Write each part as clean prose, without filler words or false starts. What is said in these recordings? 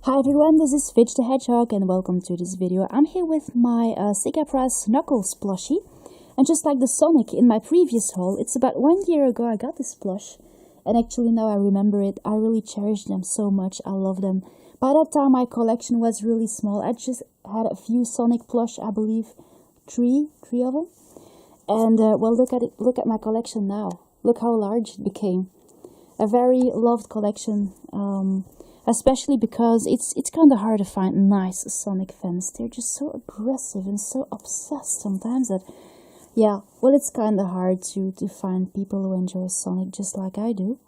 Hi everyone, this is Fidge the Hedgehog and welcome to this video. I'm here with my Sega Press Knuckles plushie. And just like the Sonic in my previous haul, it's about 1 year ago I got this plush. And actually now I remember it, I really cherish them so much, I love them. By that time my collection was really small. I just had a few Sonic plush, I believe, three of them. And well, look at my collection now. Look how large it became. A very loved collection. Especially because it's kind of hard to find nice Sonic fans. They're just so aggressive and so obsessed sometimes that, yeah, well, it's kind of hard to find people who enjoy Sonic just like I do.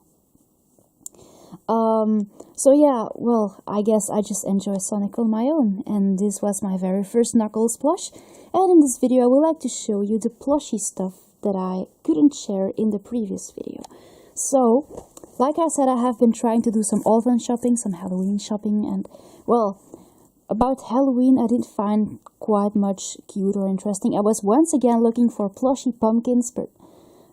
So yeah, well, I guess I just enjoy Sonic on my own, and this was my very first Knuckles plush. And in this video, I would like to show you the plushie stuff that I couldn't share in the previous video. So, like I said, I have been trying to do some autumn shopping, some Halloween shopping, and, well, about Halloween I didn't find quite much cute or interesting. I was once again looking for plushie pumpkins, but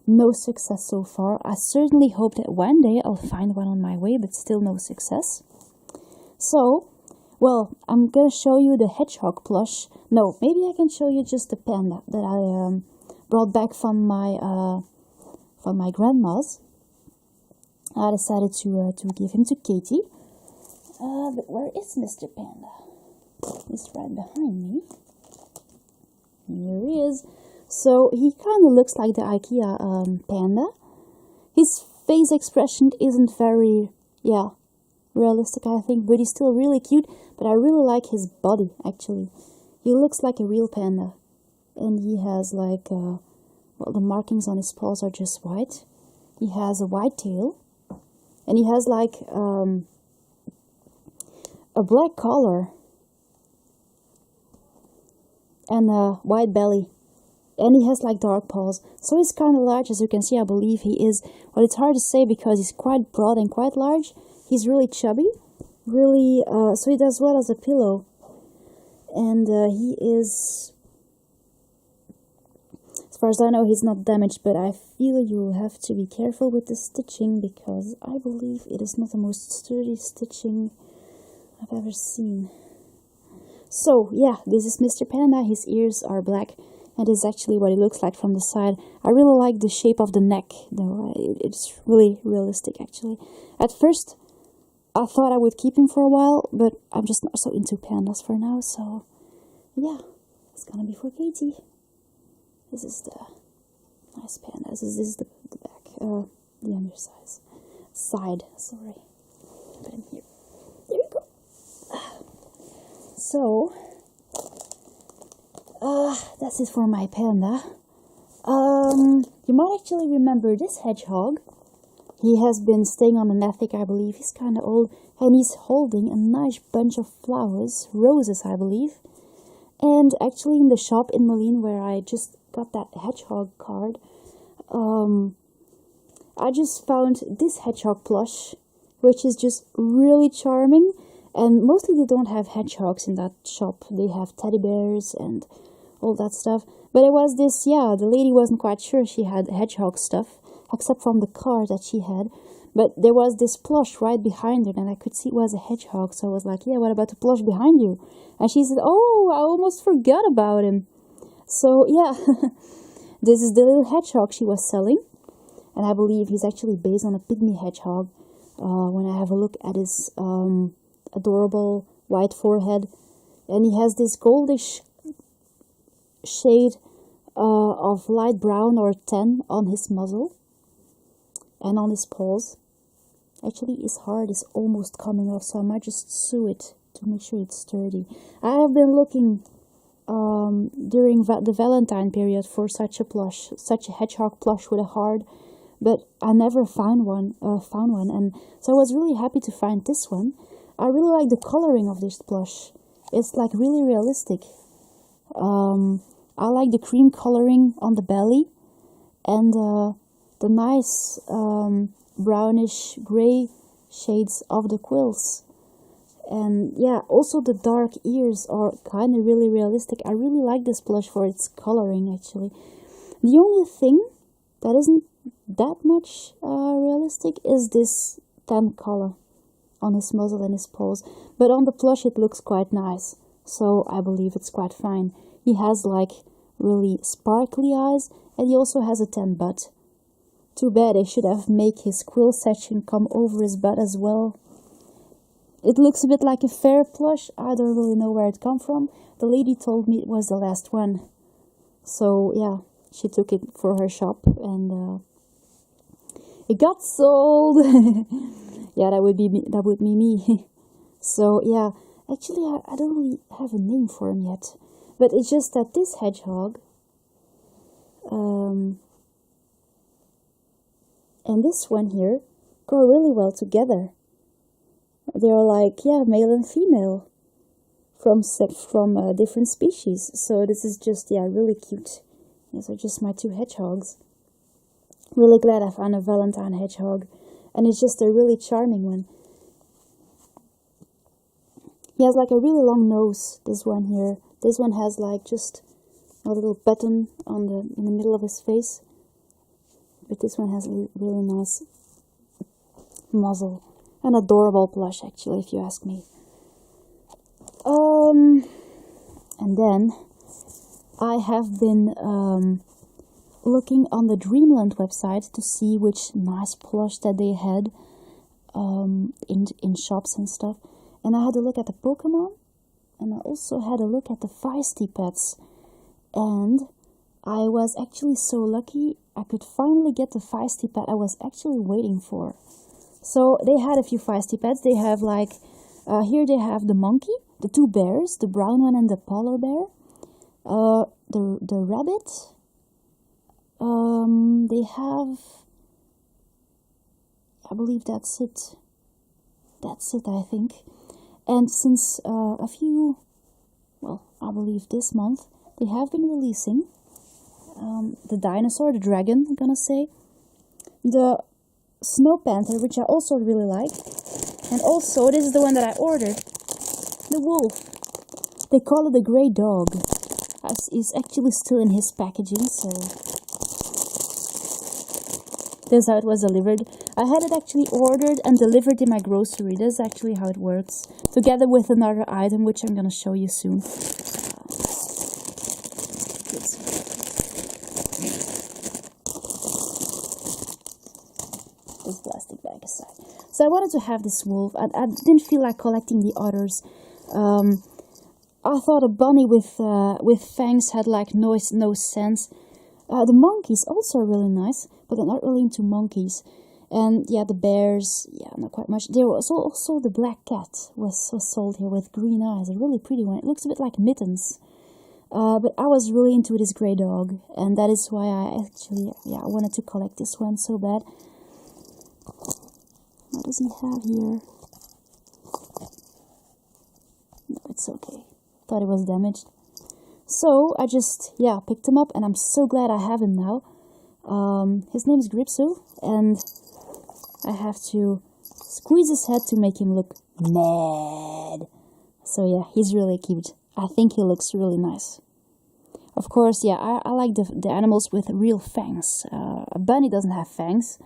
no success so far. I certainly hope that one day I'll find one on my way, but still no success. So, well, I'm gonna show you the hedgehog plush. No, maybe I can show you just the panda that I brought back from my grandma's. I decided to give him to Katie. But where is Mr. Panda? He's right behind me. Here he is. So he kind of looks like the IKEA panda. His face expression isn't very, realistic, I think, but he's still really cute. But I really like his body, actually. He looks like a real panda. And he has like, well, the markings on his paws are just white. He has a white tail. And he has like a black collar and a white belly. And he has like dark paws. So he's kind of large, as you can see. I believe he is. Well, it's hard to say because he's quite broad and quite large. He's really chubby. Really, so he does well as a pillow. And he is, as far as I know, he's not damaged, but I feel you have to be careful with the stitching because I believe it is not the most sturdy stitching I've ever seen. So, yeah, this is Mr. Panda. His ears are black, and this is actually what he looks like from the side. I really like the shape of the neck, though. It's really realistic, actually. At first, I thought I would keep him for a while, but I'm just not so into pandas for now, so, yeah, it's gonna be for Katie. This is the nice panda. This is the back, the underside. Sorry. Put him here. There you go. So, that's it for my panda. You might actually remember this hedgehog. He has been staying on an attic, I believe. He's kind of old, and he's holding a nice bunch of flowers, roses, I believe. And actually in the shop in Moline where I just got that hedgehog card, I just found this hedgehog plush, which is just really charming. And mostly they don't have hedgehogs in that shop. They have teddy bears and all that stuff. But it was this, the lady wasn't quite sure she had hedgehog stuff, except from the card that she had. But there was this plush right behind her, and I could see it was a hedgehog. So I was like, yeah, what about the plush behind you? And she said, oh, I almost forgot about him. So, yeah, this is the little hedgehog she was selling. And I believe he's actually based on a pygmy hedgehog. When I have a look at his adorable white forehead. And he has this goldish shade of light brown or tan on his muzzle. And on his paws. Actually, his heart is almost coming off, so I might just sew it to make sure it's sturdy. I have been looking during the Valentine period for such a hedgehog plush with a heart, but I never found one, and so I was really happy to find this one. I really like the coloring of this plush. It's like really realistic. I like the cream coloring on the belly, and the nice brownish gray shades of the quills. And yeah, also the dark ears are kind of really realistic. I really like this plush for its coloring, actually. The only thing that isn't that much realistic is this tan color on his muzzle and his paws. But on the plush it looks quite nice, so I believe it's quite fine. He has like really sparkly eyes, and he also has a tan butt. Too bad they should have made his quill section come over his butt as well. It looks a bit like a fair plush. I don't really know where it come from. The lady told me it was the last one. So yeah, she took it for her shop and it got sold. Yeah, that would be me. So yeah, actually I don't really have a name for him yet. But it's just that this hedgehog and this one here go really well together. They're like, yeah, male and female from different species. So this is just, yeah, really cute. These are just my two hedgehogs. Really glad I found a Valentine hedgehog. And it's just a really charming one. He has like a really long nose, this one here. This one has like just a little button in the middle of his face. But this one has a really nice muzzle. An adorable plush, actually, if you ask me. And then I have been looking on the Dreamland website to see which nice plush that they had in shops and stuff. And I had a look at the Pokemon, and I also had a look at the Feisty Pets. And I was actually so lucky I could finally get the Feisty Pet I was actually waiting for. So they had a few Feisty Pets. They have like, here they have the monkey, the two bears, the brown one and the polar bear, the rabbit. They have, I believe that's it. That's it, I think. And since I believe this month, they have been releasing the dinosaur, the dragon, I'm gonna say, the snow panther, which I also really like, and also this is the one that I ordered, the wolf. They call it a grey dog. It's actually still in his packaging, so this is how it was delivered. I had it actually ordered and delivered in my grocery. This is actually how it works, together with another item which I'm gonna show you soon. This plastic bag aside. So I wanted to have this wolf. I didn't feel like collecting the others. I thought a bunny with fangs had like no sense. The monkeys also are really nice, but I'm not really into monkeys. And yeah, the bears, yeah, not quite much. There was also the black cat was sold here with green eyes. A really pretty one. It looks a bit like Mittens. But I was really into this grey dog, and that is why I actually, I wanted to collect this one so bad. What does he have here? No, it's okay. Thought it was damaged. So I just, picked him up, and I'm so glad I have him now. His name is Gripsu, and I have to squeeze his head to make him look mad. So yeah, he's really cute. I think he looks really nice. Of course, I like the animals with real fangs. A bunny doesn't have fangs.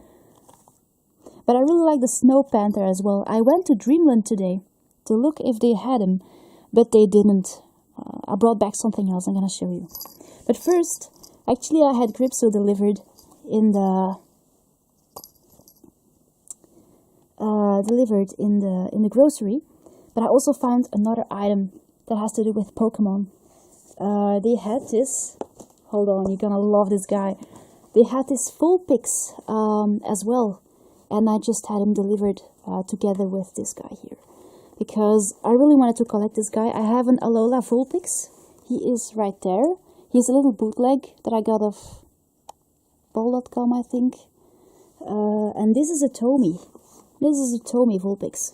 But I really like the snow panther as well. I went to Dreamland today to look if they had him, but they didn't. I brought back something else I'm gonna show you. But first, actually I had Gripso delivered in the grocery, but I also found another item that has to do with Pokemon. They had this, hold on, you're gonna love this guy. They had this Vulpix as well, and I just had him delivered together with this guy here, because I really wanted to collect this guy. I have an Alola Vulpix. He is right there. He's a little bootleg that I got off ball.com, I think. And this is a Tomy. This is a Tomy Vulpix.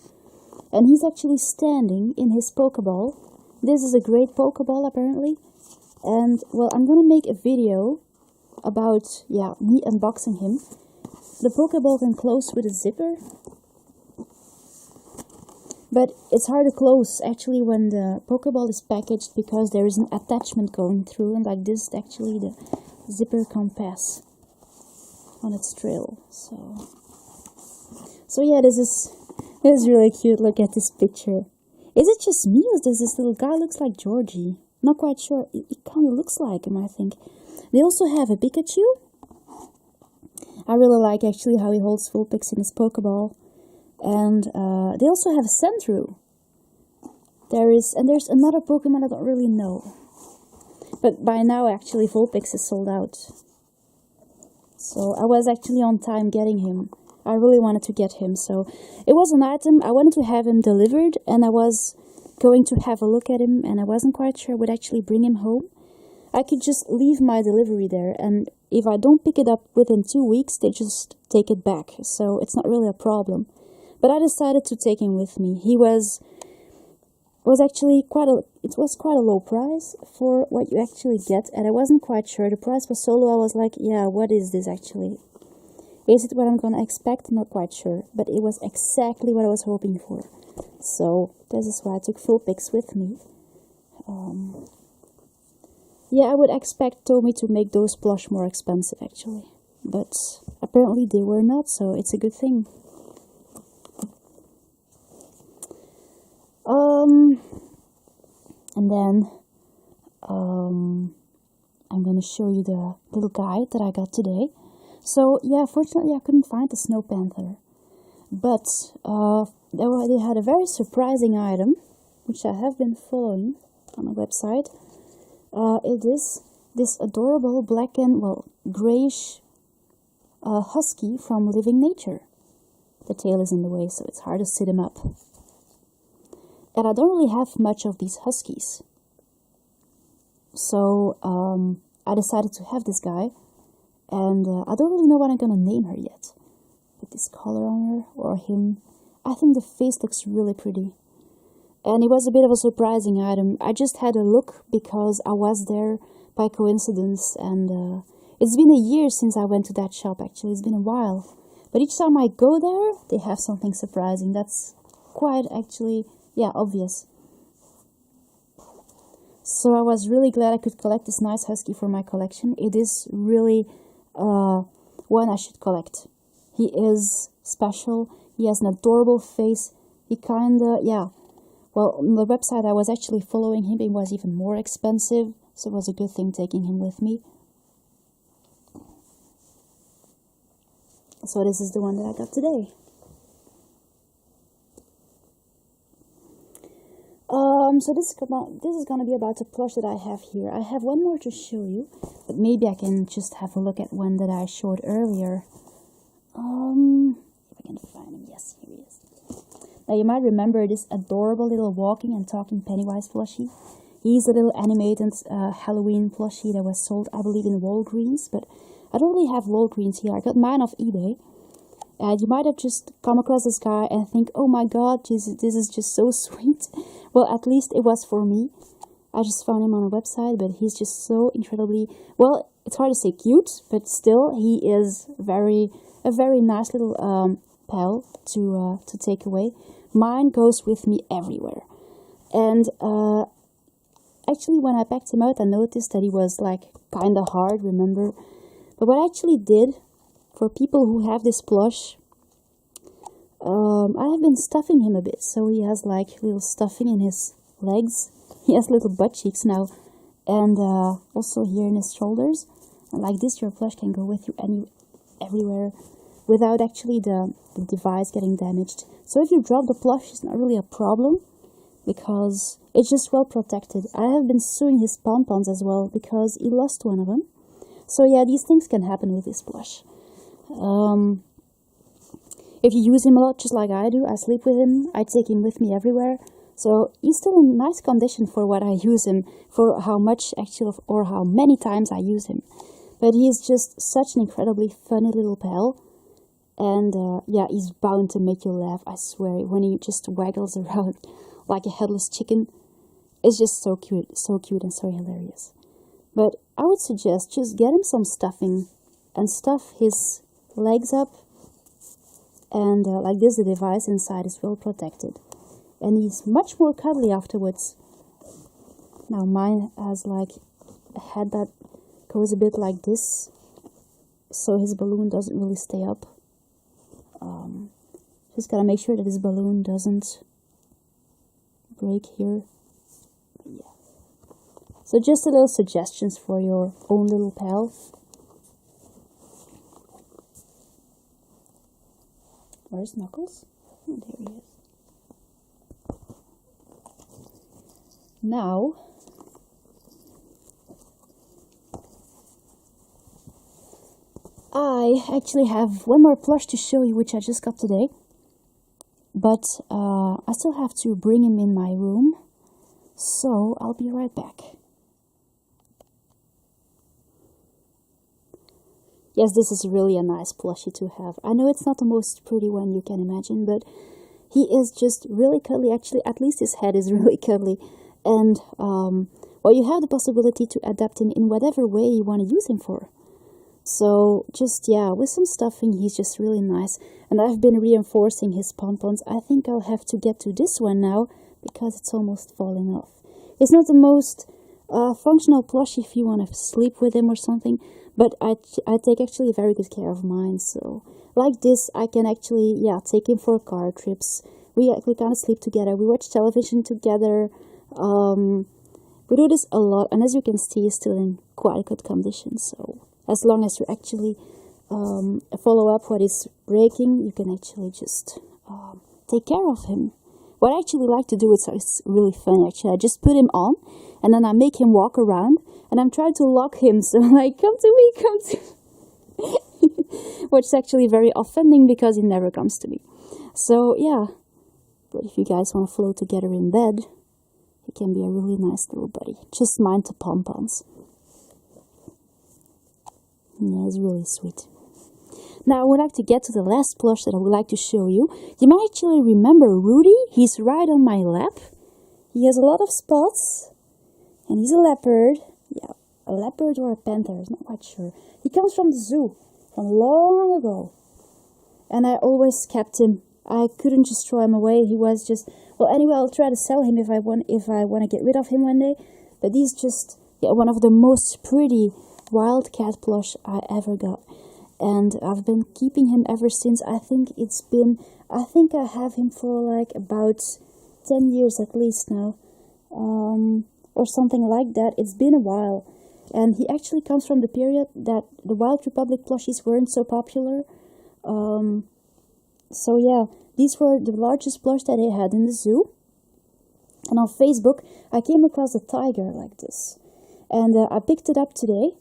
And he's actually standing in his Pokeball. This is a great Pokeball, apparently. And, well, I'm gonna make a video about, me unboxing him. The Pokeball can close with a zipper. But it's hard to close, actually, when the Pokeball is packaged, because there is an attachment going through, and like this, actually, the zipper can't pass on its trail. So yeah, this is It's really cute. Look at this picture. Is it just me or does this little guy looks like Georgie? Not quite sure. It kind of looks like him, I think. They also have a Pikachu. I really like actually how he holds Vulpix in his Pokeball. And they also have a Sandshrew. There's another Pokemon I don't really know. But by now actually Vulpix is sold out. So I was actually on time getting him. I really wanted to get him. So it was an item. I wanted to have him delivered and I was going to have a look at him and I wasn't quite sure I would actually bring him home. I could just leave my delivery there and if I don't pick it up within 2 weeks, they just take it back. So it's not really a problem. But I decided to take him with me. He was actually quite a low price for what you actually get, and I wasn't quite sure. The price was so low, I was like, yeah, what is this actually? Is it what I'm gonna expect? Not quite sure, but it was exactly what I was hoping for. So this is why I took Vulpix with me. Yeah, I would expect Tommy to make those plush more expensive actually, but apparently they were not, so it's a good thing. And then I'm gonna show you the little guide that I got today. So yeah, fortunately I couldn't find the Snow Panther, but they had a very surprising item, which I have been following on the website. It is this adorable black and, well, grayish husky from Living Nature. The tail is in the way, so it's hard to sit him up. And I don't really have much of these huskies. So I decided to have this guy. And I don't really know what I'm gonna name her yet. Put this collar on her, or him. I think the face looks really pretty. And it was a bit of a surprising item. I just had a look because I was there by coincidence. And it's been a year since I went to that shop, actually. It's been a while. But each time I go there, they have something surprising. That's quite actually, yeah, obvious. So I was really glad I could collect this nice husky for my collection. It is really one I should collect. He is special. He has an adorable face. He kinda, yeah. Well, on the website I was actually following him. It was even more expensive. So it was a good thing taking him with me. So this is the one that I got today. So this is gonna be about the plush that I have here. I have one more to show you, but maybe I can just have a look at one that I showed earlier. If I can find him, yes, here he is. Now you might remember this adorable little walking and talking Pennywise plushie. He's a little animated Halloween plushie that was sold, I believe, in Walgreens, but I don't really have Walgreens here. I got mine off eBay. You might have just come across this guy and think, oh my god, this is just so sweet. Well, at least it was for me. I just found him on a website, but he's just so incredibly, well, it's hard to say cute, but still, he is a very nice little pal to take away. Mine goes with me everywhere. And actually, when I packed him out, I noticed that he was like kind of hard, remember? But what I actually did, for people who have this plush, I have been stuffing him a bit. So he has like little stuffing in his legs. He has little butt cheeks now. And also here in his shoulders. And like this, your plush can go with you everywhere without actually the device getting damaged. So if you drop the plush, it's not really a problem because it's just well protected. I have been sewing his pompons as well because he lost one of them. So yeah, these things can happen with this plush. If you use him a lot, just like I do, I sleep with him, I take him with me everywhere. So he's still in nice condition for what I use him, for how much actually, or how many times I use him. But he's just such an incredibly funny little pal. And yeah, he's bound to make you laugh, I swear, when he just waggles around like a headless chicken. It's just so cute and so hilarious. But I would suggest just get him some stuffing and stuff his legs up, and like this, the device inside is well protected, and he's much more cuddly afterwards. Now mine has like a head that goes a bit like this, so his balloon doesn't really stay up. Just gotta make sure that this balloon doesn't break here. Yeah. So just a little suggestions for your own little pal. Where's Knuckles? Oh, there he is. Now, I actually have one more plush to show you, which I just got today. But I still have to bring him in my room. So I'll be right back. Yes, this is really a nice plushie to have. I know it's not the most pretty one you can imagine, but he is just really cuddly. Actually, at least his head is really cuddly. And, well, you have the possibility to adapt him in whatever way you want to use him for. So, just, yeah, with some stuffing, he's just really nice. And I've been reinforcing his pompons. I think I'll have to get to this one now, because it's almost falling off. It's not the most functional plushie if you want to sleep with him or something, but I take actually very good care of mine. So, like this, I can actually, yeah, take him for car trips. We kind of sleep together. We watch television together. We do this a lot, and as you can see, he's still in quite good condition. So as long as you actually follow up what is breaking, you can actually just take care of him. What I actually like to do is it's really funny. Actually, I just put him on, and then I make him walk around, and I'm trying to lock him. So like, come to me, come to me. Which is actually very offending because he never comes to me. So yeah, but if you guys want to flow together in bed, he can be a really nice little buddy. Just mind the pompons. Yeah, it's really sweet. Now I would like to get to the last plush that I would like to show you. You might actually remember Rudy. He's right on my lap. He has a lot of spots. And he's a leopard. Yeah, a leopard or a panther, I'm not quite sure. He comes from the zoo from long ago. And I always kept him. I couldn't just throw him away. He was just... Well, anyway, I'll try to sell him if I want to get rid of him one day. But he's just one of the most pretty wildcat plush I ever got. And I've been keeping him ever since. I think I have him for like about 10 years at least now. Or something like that. It's been a while. And he actually comes from the period that the Wild Republic plushies weren't so popular. So yeah, these were the largest plush that they had in the zoo. And on Facebook, I came across a tiger like this. And I picked it up today.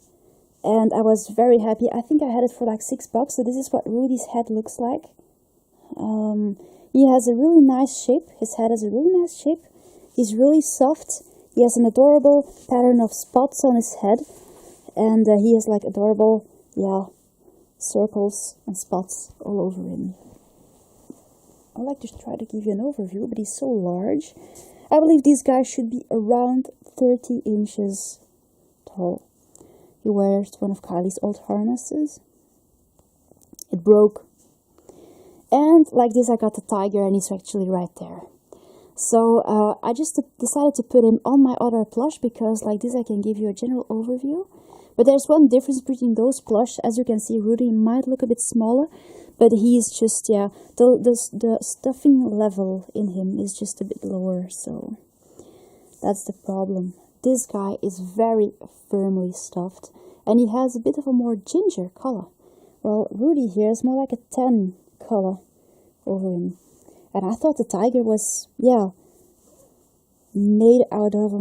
And I was very happy. I think I had it for like $6. So this is what Rudy's head looks like. He has a really nice shape. His head has a really nice shape. He's really soft. He has an adorable pattern of spots on his head. And he has like adorable, yeah, circles and spots all over him. I like to try to give you an overview, but he's so large. I believe these guys should be around 30 inches tall. He wears one of Kylie's old harnesses. It broke. And like this, I got the tiger, and he's actually right there. So I just decided to put him on my other plush, because like this I can give you a general overview. But there's one difference between those plush. As you can see, Rudy might look a bit smaller, but he's just, yeah, the stuffing level in him is just a bit lower, so that's the problem. This guy is very firmly stuffed, and he has a bit of a more ginger color. Well, Rudy here is more like a tan color over him. And I thought the tiger was, yeah, made out of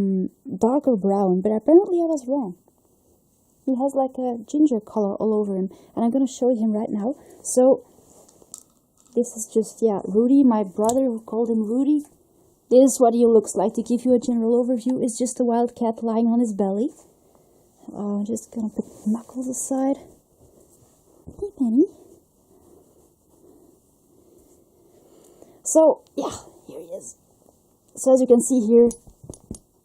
darker brown, but apparently I was wrong. He has like a ginger color all over him, and I'm going to show him right now. So, this is just, yeah, Rudy, my brother who called him Rudy. This is what he looks like. To give you a general overview, it's just a wildcat lying on his belly. Just going to put Knuckles aside. Hey, Penny. So, yeah, here he is. So as you can see here,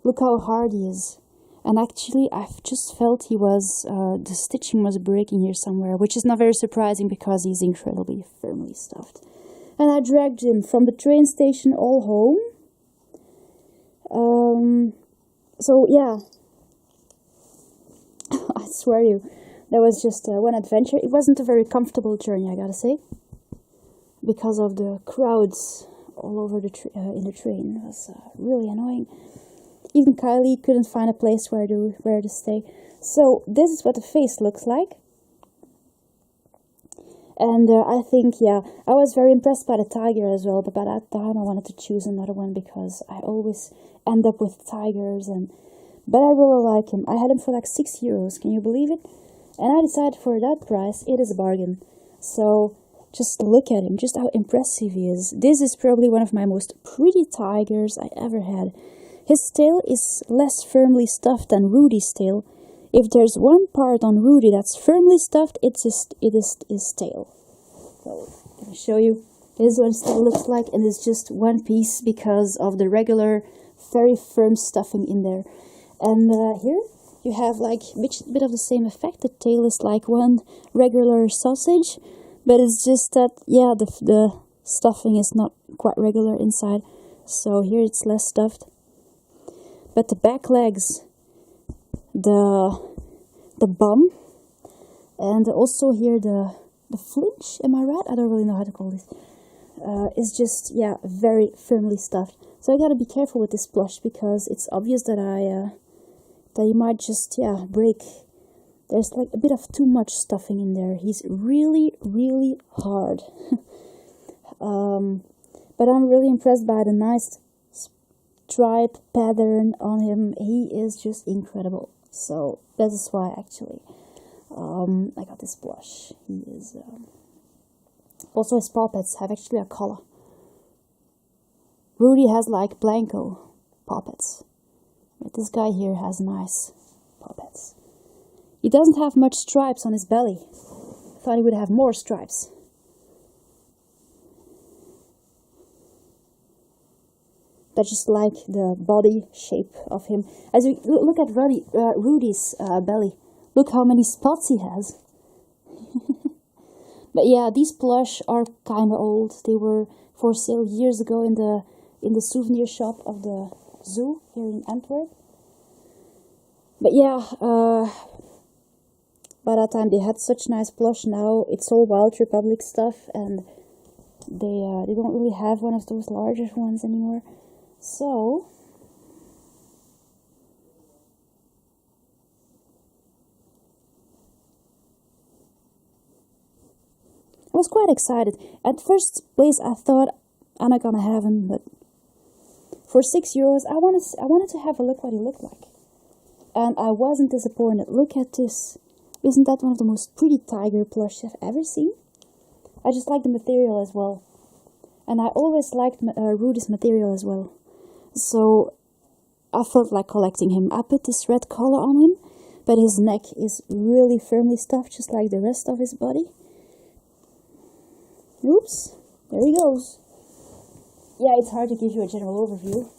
look how hard he is. And actually, I've just felt he was, the stitching was breaking here somewhere, which is not very surprising because he's incredibly firmly stuffed. And I dragged him from the train station all home. So, yeah. I swear you, that was just one adventure. It wasn't a very comfortable journey, I gotta say. because of the crowds all over the in the train. It was really annoying. Even Kylie couldn't find a place where to stay. So this is what the face looks like. And I think, yeah, I was very impressed by the tiger as well. But by that time, I wanted to choose another one because I always end up with tigers. But I really like him. I had him for like €6. Can you believe it? And I decided for that price, it is a bargain. So just look at him, just how impressive he is. This is probably one of my most pretty tigers I ever had. His tail is less firmly stuffed than Rudy's tail. If there's one part on Rudy that's firmly stuffed, it is his tail. So, let me show you. This is what his tail looks like, and it's just one piece because of the regular, very firm stuffing in there. And here you have like a bit of the same effect. The tail is like one regular sausage, but it's just that, yeah, the stuffing is not quite regular inside. So here it's less stuffed. But the back legs, the bum, and also here the flinch, am I right? I don't really know how to call this. Is just, yeah, very firmly stuffed. So I gotta be careful with this plush because it's obvious that that he might just, yeah, break. There's like a bit of too much stuffing in there. He's really, really hard. But I'm really impressed by the nice stripe pattern on him. He is just incredible. So that is why actually I got this plush. He is also, his paw pads have actually a collar. Rudy has like Blanco paw pads, but this guy here has nice paw pads. He doesn't have much stripes on his belly. I thought he would have more stripes. But just like the body shape of him. As you look at Rudy's belly, look how many spots he has. But yeah, these plush are kind of old. They were for sale years ago in the souvenir shop of the zoo here in Antwerp. But yeah, by that time they had such nice plush. Now it's all Wild Republic stuff, and they don't really have one of those larger ones anymore. So I was quite excited. At first place I thought I'm not gonna have him, but for €6 I wanted to have a look what he looked like. And I wasn't disappointed. Look at this. Isn't that one of the most pretty tiger plush I've ever seen? I just like the material as well. And I always liked Rudy's material as well. So I felt like collecting him. I put this red collar on him, but his neck is really firmly stuffed, just like the rest of his body. Oops, there he goes. Yeah, it's hard to give you a general overview.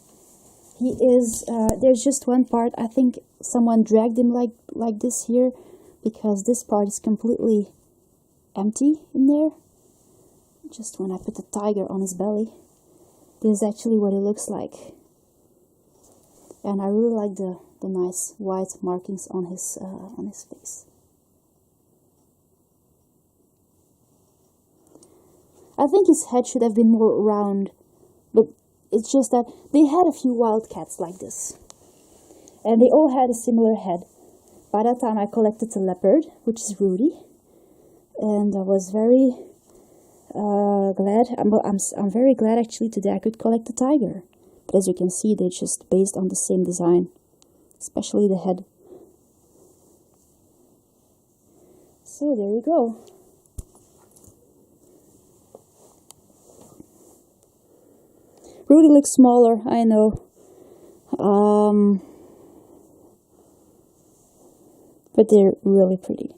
He is, there's just one part, I think someone dragged him like this here, because this part is completely empty in there. Just when I put the tiger on his belly, this is actually what it looks like. And I really like the nice white markings on his face. I think his head should have been more round, but it's just that they had a few wildcats like this, and they all had a similar head. By that time I collected the leopard, which is Rudy, and I was very glad. I'm very glad actually today I could collect the tiger. But as you can see, they're just based on the same design, especially the head. So there you go. Rudy looks smaller, I know. But they're really pretty.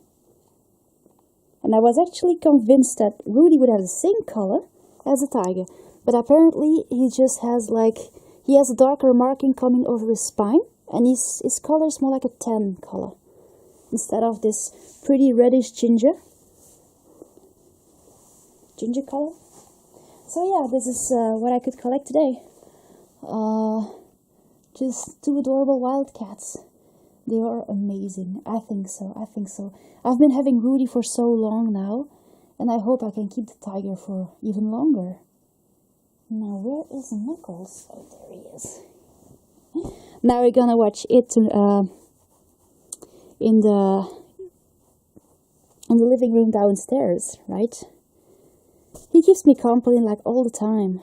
And I was actually convinced that Rudy would have the same color as a tiger. But apparently he just has he has a darker marking coming over his spine. And his color is more like a tan color, instead of this pretty reddish ginger color. So yeah, this is what I could collect today. Just two adorable wildcats. They are amazing. I think so. I've been having Rudy for so long now, And I hope I can keep the tiger for even longer. Now, where is Knuckles? Oh, there he is. Now we're gonna watch it in the living room downstairs, right? He keeps me company like all the time.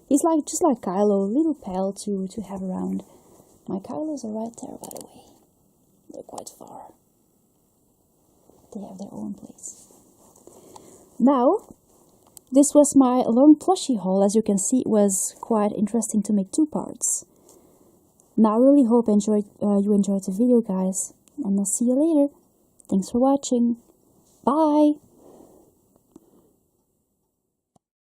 He's like just like Kylo, a little pal to have around. My Kylos are right there, by the way. They're quite far. They have their own place. Now, this was my long plushie haul. As you can see, it was quite interesting to make 2 parts. Now, I really hope you enjoyed the video, guys. And I'll see you later. Thanks for watching. Bye!